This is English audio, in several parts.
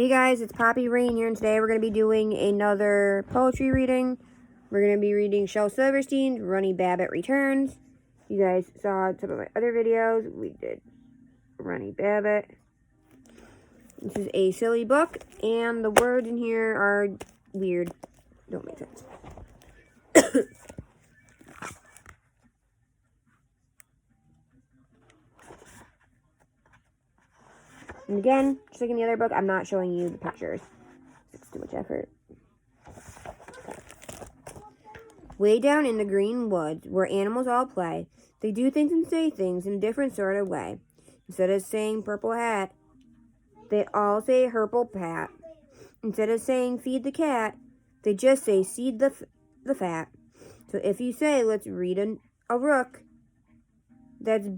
Hey guys, it's Poppy Rain here, and today we're going to be doing another poetry reading. We're going to be reading Silverstein's Runny Babbitt Returns. You guys saw some of my other videos. We did Runny Babbitt. This is a silly book, and the words in here are weird. Don't make sense. And again, just like in the other book, I'm not showing you the pictures. It's too much effort. Way down in the green woods, where animals all play, they do things and say things in a different sort of way. Instead of saying purple hat, they all say herple pat. Instead of saying feed the cat, they just say seed the fat. So if you say, let's read a rook, that's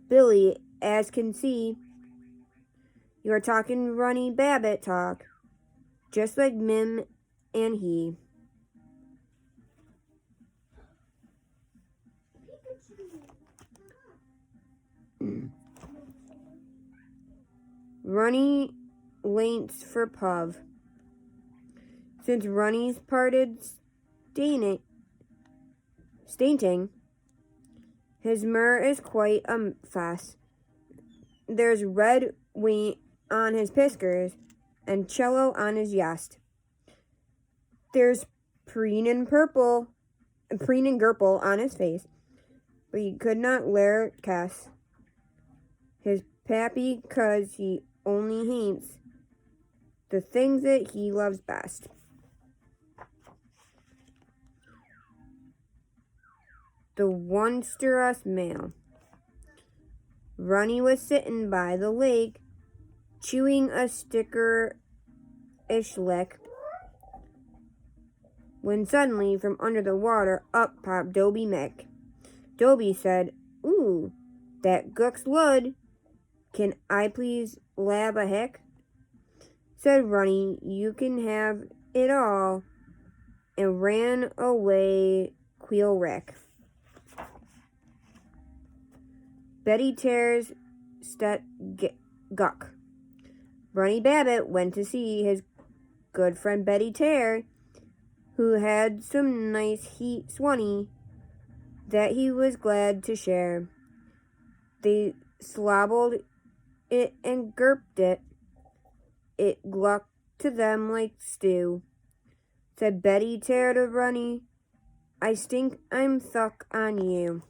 Billy as can see. You are talking Runny Babbitt talk, just like Mim and he. Runny laints for Puv. Since Runny's parted stainting, his myrrh is quite a fuss. There's red wheat on his piskers and cello on his yest. There's preen and gurple on his face, but he could not let Kess his pappy 'cause he only hates the things that he loves best. The wondrous mail. Runny was sitting by the lake, chewing a sticker-ish lick, when suddenly from under the water up popped Dobie Mick. Dobie said, "Ooh, that gook's wood. Can I please lab a hick?" Said Runny, "You can have it all," and ran away Queel Rick. Betty tears guck. Runny Babbitt went to see his good friend Betty Tear, who had some nice swanny that he was glad to share. They slobbled it and gurped it. It glucked to them like stew. Said Betty Tear to Runny, "I stink I'm thuck on you."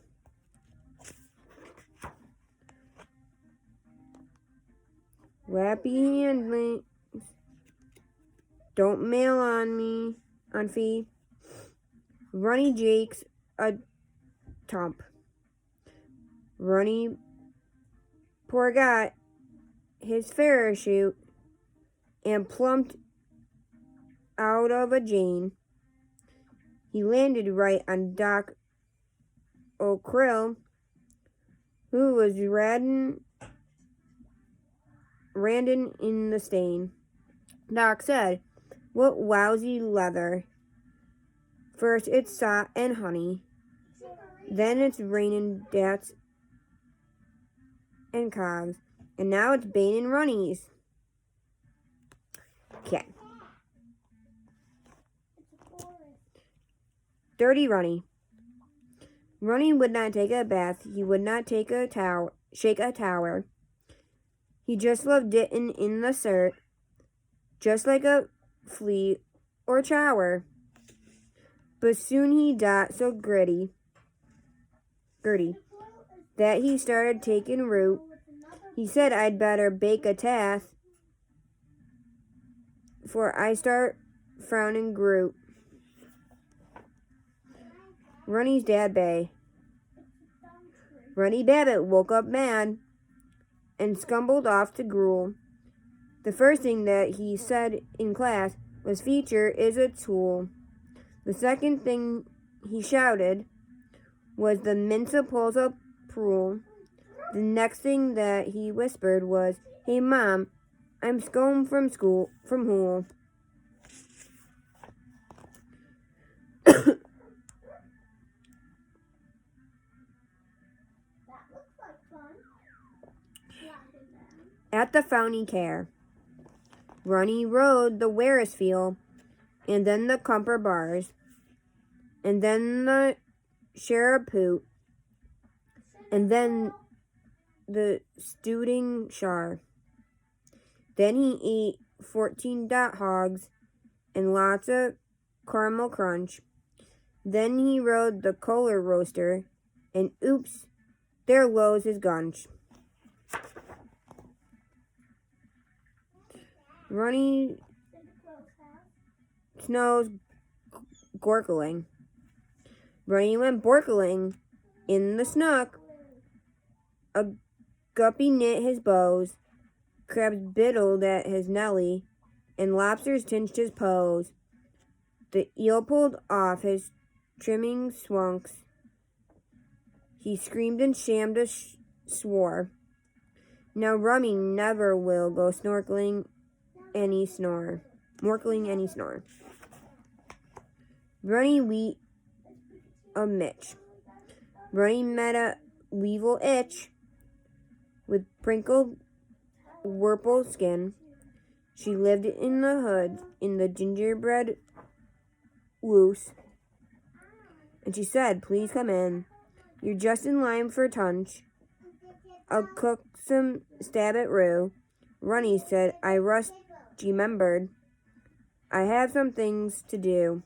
Lappy handlings, don't mail on me, on fee. Runny Jake's a tump. Runny forgot his parachute and plumped out of a Jane. He landed right on Doc O'Krill, who was randin' in the stain. Doc said, "What lousy leather. First it's sot and honey, then it's rainin' dats and cogs, and now it's bainin' runnies." Okay. Dirty Runny. Runny would not take a bath. He would not shake a tower. He just loved dittin' in the cert, just like a flea or chower. But soon he got so gerty, that he started taking root. He said, "I'd better bake a tath, for I start frowning Groot." Runny's dad bay. Runny Babbitt woke up mad and scumbled off to gruel. The first thing that he said in class was, "Feature is a tool." The second thing he shouted was, "The Minsa pulls up rule." The next thing that he whispered was, "Hey Mom, I'm scone from hool." At the Fountain Care. Runny rode the Wearisfield, and then the Cumper Bars, and then the Sherapoot, and then the Stewing Shar. Then he ate 14 dot hogs and lots of caramel crunch. Then he rode the Kohler roaster, and oops, there goes his gunch. Runny snows gorkling. Runny went borkling in the snook. A guppy knit his bows, crabs biddled at his nelly, and lobsters tinched his pose. The eel pulled off his trimming swunks. He screamed and shammed a swore. Now Rummy never will go snorkeling any snore. Morkling any snore. Runny wheat a Mitch. Runny met a weevil itch with prinkled wurple skin. She lived in the hood in the gingerbread woos. And she said, please come in. You're just in line for tunch. I'll cook some stab at roux. Runny said, I rust remembered. I have some things to do.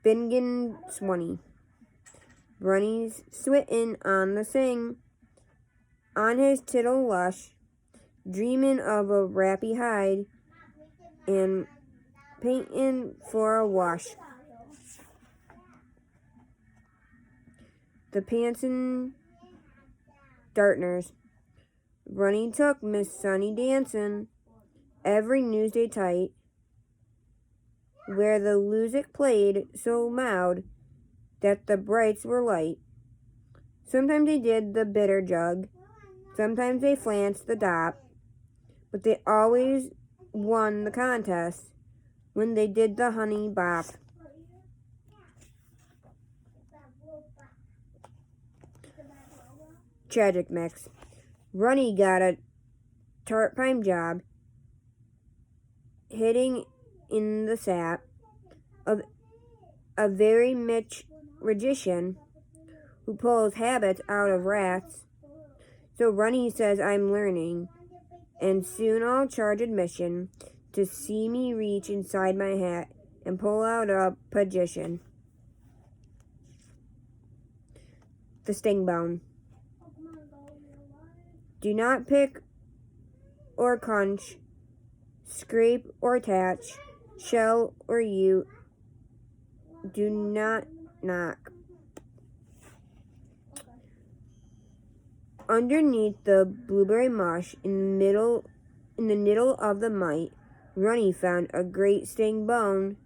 Bingen Swanny. Runny's switten on the sing. On his tittle lush, dreamin' of a rappy hide, and paintin' for a wash. The pantsin' dartners. Runny took Miss Sunny dancin' every Newsday tight, where the lusic played so loud that the brights were light. Sometimes they did the bitter jug, sometimes they flanced the dop, but they always won the contest when they did the honey bop. Tragic mix. Runny got a part-time job hitting in the sap of a very rich magician who pulls habits out of rats. So Runny says I'm learning, and soon I'll charge admission to see me reach inside my hat and pull out a magician. The sting bone. Do not pick or crunch, scrape or attach, shell or you. Do not knock. Underneath the blueberry mush, in the middle of the mite, Runny found a great sting bone.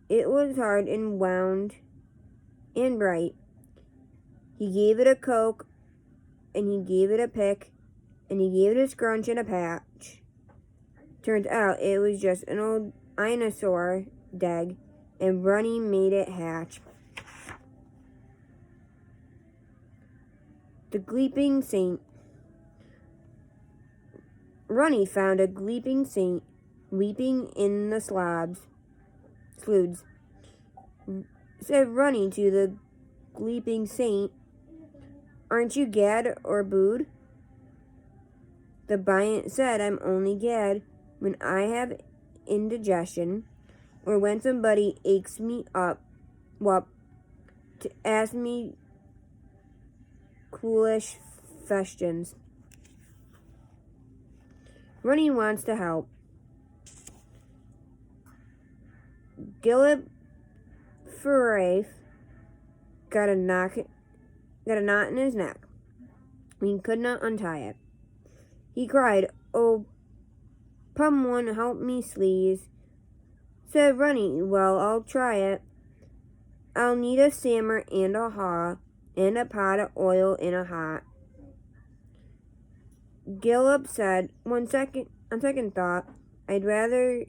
It was hard and wound and bright. He gave it a coke, and he gave it a pick, and he gave it a scrunch and a patch. Turns out it was just an old dinosaur egg, and Runny made it hatch. The Gleeping Saint. Runny found a gleeping saint weeping in the slouds. Said Runny to the gleeping saint, aren't you gad or booed? The Biant said, I'm only gad when I have indigestion, or when somebody aches me up, to ask me coolish questions. Runny wants to help. Gillip Furafe got a knot in his neck. He could not untie it. He cried, oh, someone help me, sleaze. Said Runny, well, I'll try it. I'll need a sammer and a haw, and a pot of oil in a hot. Gillip said, on second thought, I'd rather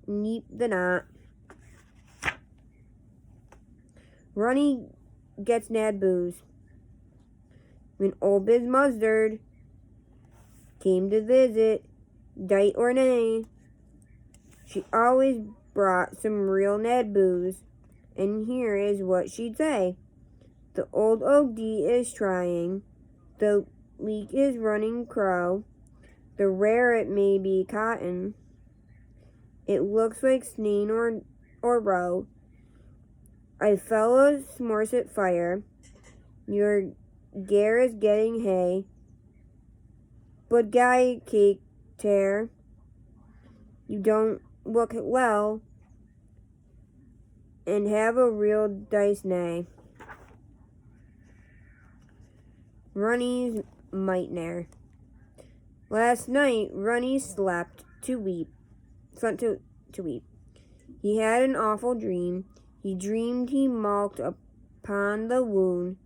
neep the knot. Runny gets Nad booze. when old Biz Mustard came to visit, dight or nay, she always brought some real Ned booze, and here is what she'd say. The old OD is trying, the leak is running crow, the rare it may be cotton, it looks like snain or roe. I fell a smorset fire, your gare is getting hay, but guy cake tear, you don't look well, and have a real dice nay. Runny's nightmare. Last night, Runny slept to weep. He had an awful dream. He dreamed he mulked upon the wound,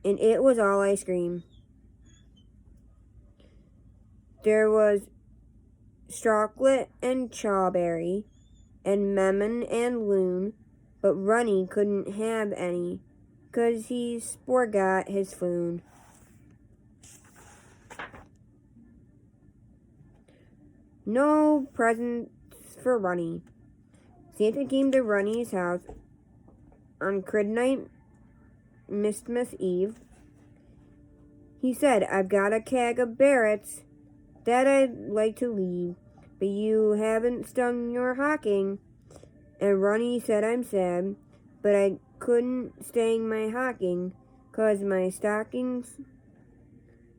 and it was all ice cream. There was chocolate and strawberry, and lemon and loon, but Runny couldn't have any, 'cause he forgot his spoon. No presents for Runny. Santa came to Runny's house on Midnight Christmas Eve. He said, I've got a keg of Barretts that I'd like to leave, but you haven't stung your hocking. And Runny said, I'm sad, but I couldn't sting my hocking, 'cause my stockings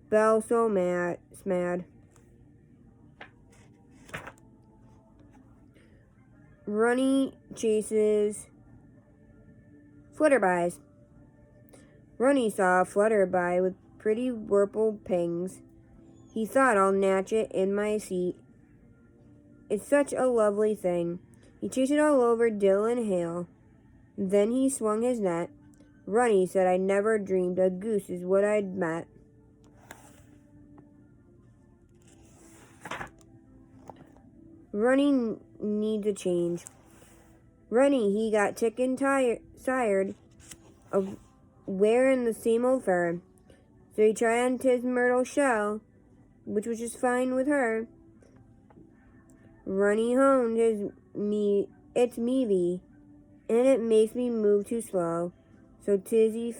fell so smad. Runny chases flutterbys. Runny saw a flutterby with pretty purple pings. He thought, I'll natch it in my seat. It's such a lovely thing. He chased it all over Dill and Hale. Then he swung his net. Runny said, I never dreamed a goose is what I'd met. Runny needs a change. Runny, he got tick and tired of wearing the same old fur. So he tried on his myrtle shell, which was just fine with her. Runny honed it's mealy, and it makes me move too slow. So Tizzy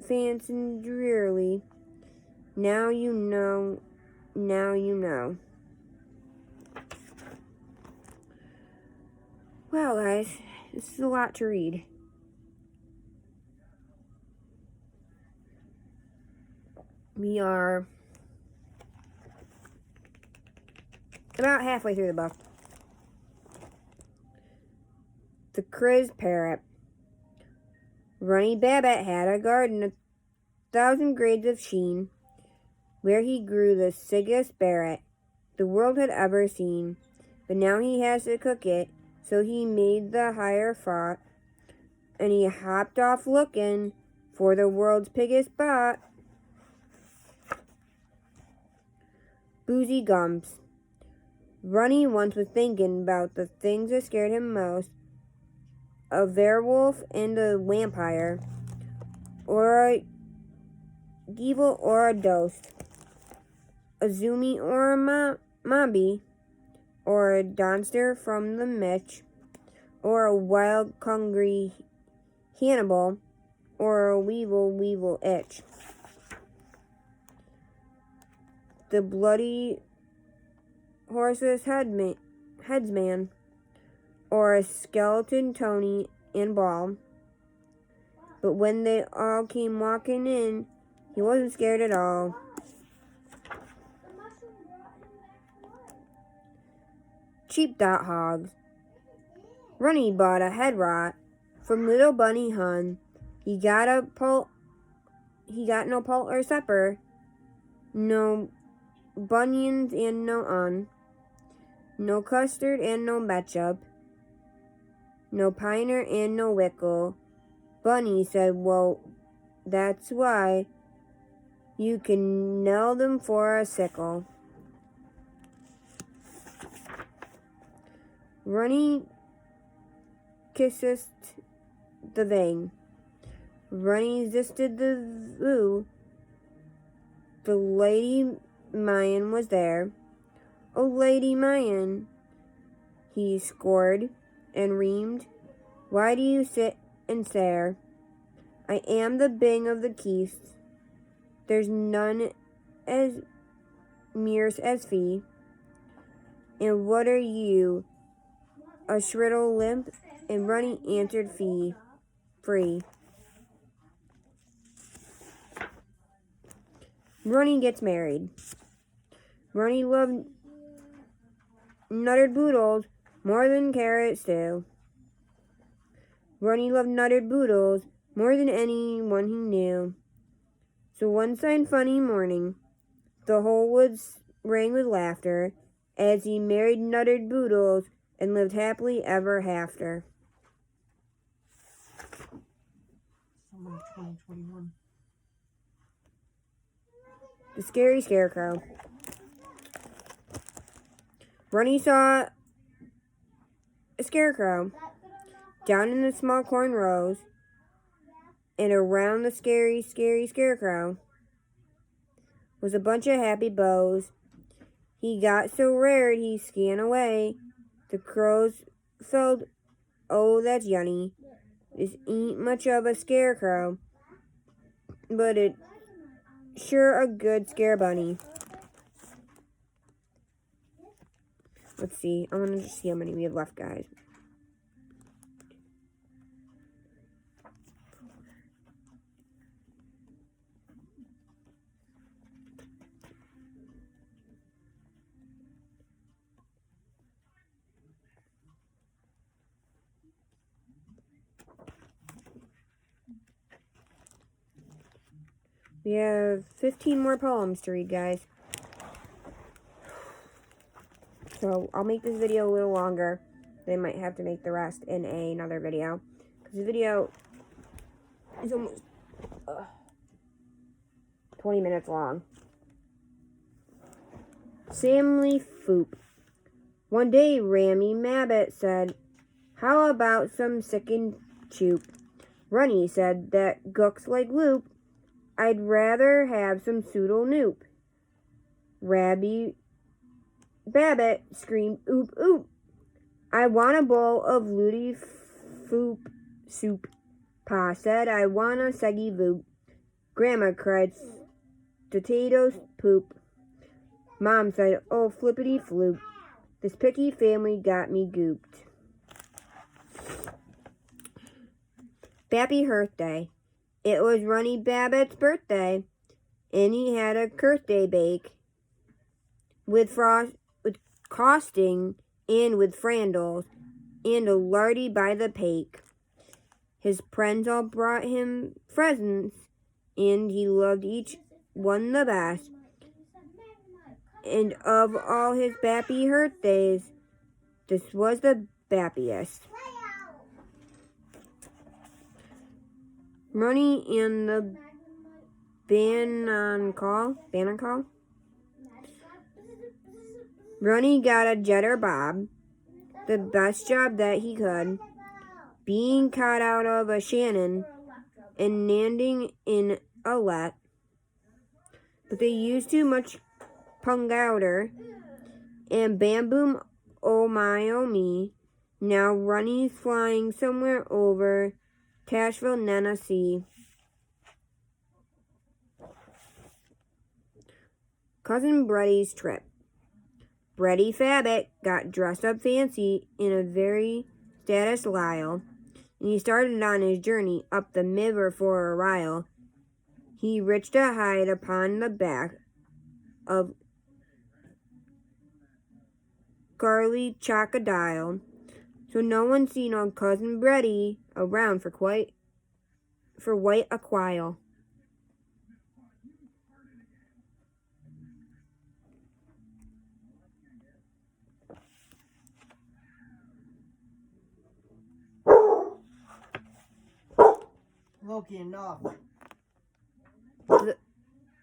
fancied drearily, now you know. Wow, guys, this is a lot to read. We are about halfway through the book. The Criz Parrot. Runny Babbitt had a garden 1,000 grades of sheen, where he grew the sickest barret the world had ever seen. But now he has to cook it, so he made the higher fought, and he hopped off looking for the world's biggest bot. Boozy Gumps. Runny once was thinking about the things that scared him most. A werewolf and a vampire, or a evil or a ghost, a zoomy or a mobby, or a donster from the Mitch, or a wild hungry Hannibal, or a weevil itch. The bloody horse's headsman, or a skeleton Tony and Ball. But when they all came walking in, he wasn't scared at all. Cheap dot hogs. Runny bought a head rot from little Bunny Hun. He got no pult or supper, no bunions and no no custard and no ketchup, no piner and no wickle. Bunny said, well, that's why you can nail them for a sickle. Runny kissed the vein. Runny zisted the voo The Lady Mayan was there. Oh, Lady Mayan, he scored and reamed. Why do you sit and stare? I am the Bing of the Keys. There's none as mears as fee. And what are you? A shriddle limp? And Runny answered free. Runny gets married. Runny loved nuttered boodles more than carrot stew. Runny loved nuttered boodles more than anyone he knew. So one fine funny morning, the whole woods rang with laughter as he married nuttered boodles and lived happily ever after. Summer 2021. The Scary Scarecrow. Runny saw a scarecrow down in the small corn rows, and around the scary scarecrow was a bunch of happy bows. He got so rare he scanned away. The crows felt, oh, that's yummy. This ain't much of a scarecrow, but it's sure a good scare bunny. Let's see. I want to just see how many we have left, guys. We have 15 more poems to read, guys. So I'll make this video a little longer. They might have to make the rest in another video. Because the video is almost 20 minutes long. Family Foop. One day, Rammy Babbitt said, how about some sickin' choop? Runny said, that gooks like loop. I'd rather have some soodle noop. Rabby Babbitt screamed, oop, oop. I want a bowl of Looty Foop soup. Pa said, I want a seggy voop. Grandma cried, potatoes poop. Mom said, oh, flippity floop. This picky family got me gooped. Happy birthday. It was Runny Babbitt's birthday, and he had a birthday bake with costing and with frandles and a lardy by the pake. His friends all brought him presents, and he loved each one the best. And of all his happy birthdays, this was the happiest. Runny and the Bannon call. Runny got a jetter bob, the best job that he could, being caught out of a Shannon and landing in a let. But they used too much powder, and bam boom, oh me. Now Runny's flying somewhere over Tashville, Tennessee. Cousin Bretty's trip. Bretty Babbitt got dressed up fancy in a very status Lyle, and he started on his journey up the river for a while. He reached a hide upon the back of Carly Chocodile, so no one seen on Cousin Bretty around for quite a while. Loki, enough.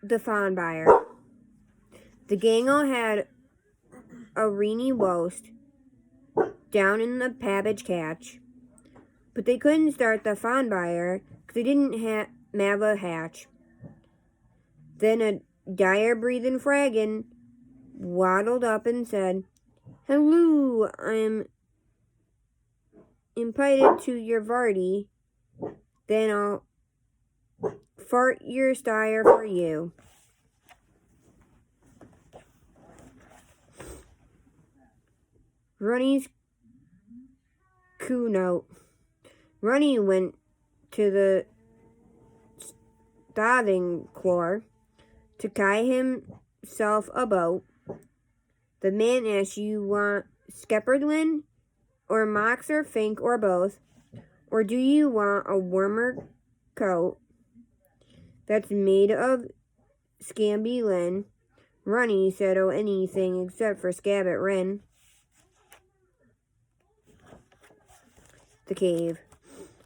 The fawn buyer. The gang all had a reeny roast down in the Babbage catch, but they couldn't start the fawn buyer because they didn't have a hatch. Then a dire-breathing Fragon waddled up and said, "Hello, I'm invited to your party. Then I'll fart your stire for you." Runny's coup note. Runny went to the stathing floor to tie himself a boat. The man asked, "You want Skepperlin, or Mox, or Fink, or both? Or do you want a warmer coat that's made of scamby lin?" Runny said, "Oh, anything except for Scabbit Rin." The cave.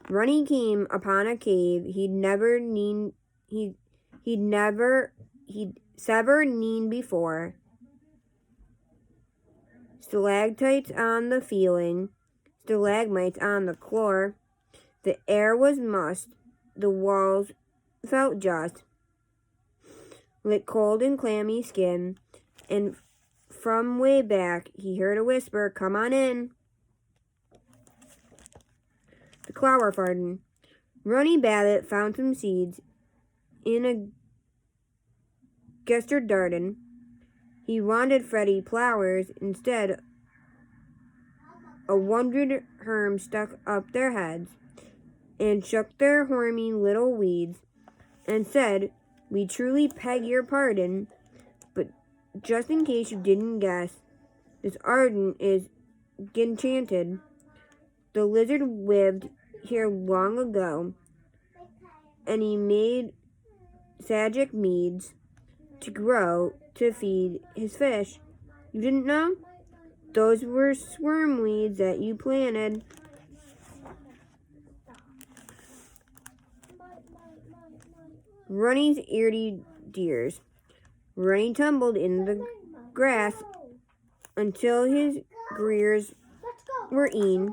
Runny came upon a cave he'd sever neen before. Stalactites on the ceiling, stalagmites on the floor. The air was musk, the walls felt just like cold and clammy skin, and from way back he heard a whisper, "Come on in." The flower garden. Runny Babbitt found some seeds in a Gester garden. He wanted Freddy flowers instead. A wondered herm stuck up their heads and shook their horny little weeds and said, "We truly beg your pardon, but just in case you didn't guess, this garden is enchanted. The lizard lived here long ago, and he made magic meads to grow to feed his fish. You didn't know? Those were wormweeds that you planted." Runny's early deers. Runny tumbled in the grass until his greers were eaten.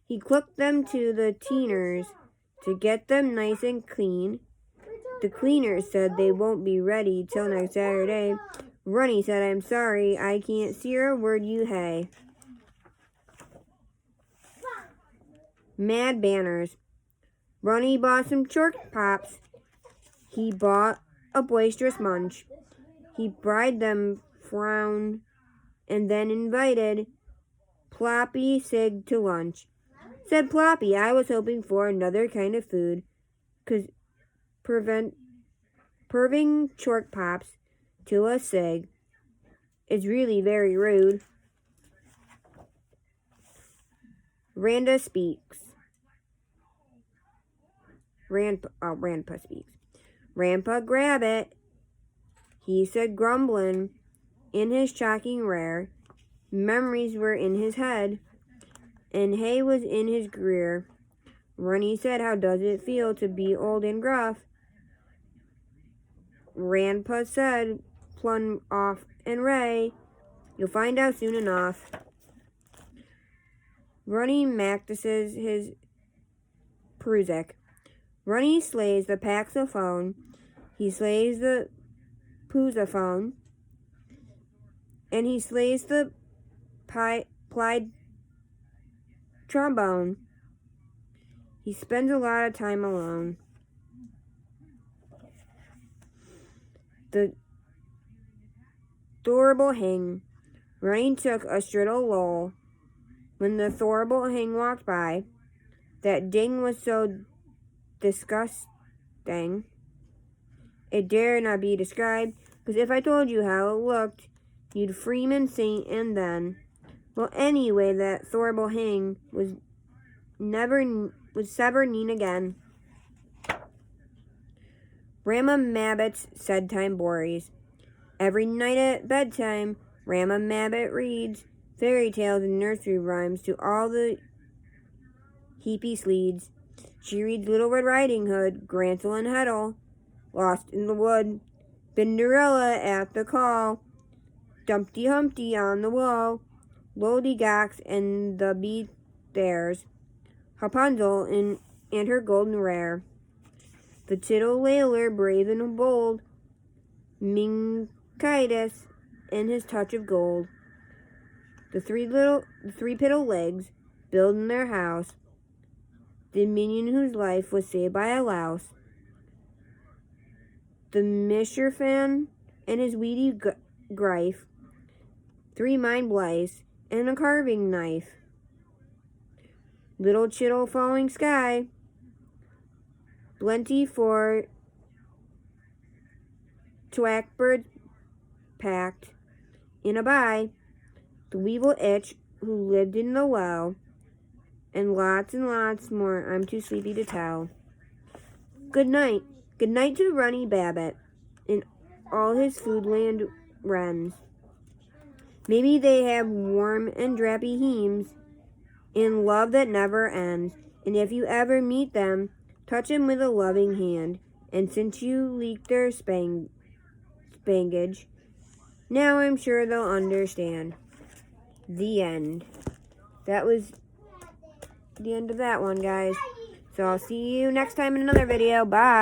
He cooked them to the cleaners to get them nice and clean. The cleaners said they won't be ready till next Saturday. Runny said, "I'm sorry, I can't steer a word you hay." Mad banners. Runny bought some chalk pops. He bought a boisterous munch. He bribed them frown and then invited Ploppy Sig to lunch. Said Ploppy, "I was hoping for another kind of food, 'cause purving chalk pops to a Sig is really very rude." Randa speaks. Grandpa speaks. "Grandpa Grabbit," he said, grumbling in his shocking rare. Memories were in his head, and hay was in his greer. Runny said, "How does it feel to be old and gruff?" Grandpa said, "Plumb off and ray. You'll find out soon enough." Runny practices his Prusic. Runny slays the paxophone. He slays the pousophone. And he slays the plied trombone. He spends a lot of time alone. The Thorable Hang. Runny took a struttle lull. When the Thorable Hang walked by, that ding was so disgusting it dare not be described, because if I told you how it looked, you'd Freeman Saint and then. Well, anyway, that Thorable Hang was severed neen again. Grandma Babbitt's bedtime stories. Every night at bedtime, Grandma Babbitt reads fairy tales and nursery rhymes to all the heapy sleeds. She reads Little Red Riding Hood, Gransel and Heddle, Lost in the Wood, Cinderella at the call, Dumpty Humpty on the wall, Lollygox and the Bee Bears, Rapunzel and her golden rare, the Tittle Layler brave and bold, Minkitis and his touch of gold. The three piddle legs building their house. The minion whose life was saved by a louse. The Misherfan and his weedy grife. 3 mind blights and a carving knife. Little chittle falling sky. Plenty for twackbirds packed in a bye. The weevil itch who lived in the well. And lots more I'm too sleepy to tell. Good night. Good night to Runny Babbitt and all his foodland wrens. Maybe they have warm and drappy heams and love that never ends. And if you ever meet them, touch them with a loving hand. And since you leaked their spangage, now I'm sure they'll understand. The end. That was the end of that one, guys. So I'll see you next time in another video. Bye.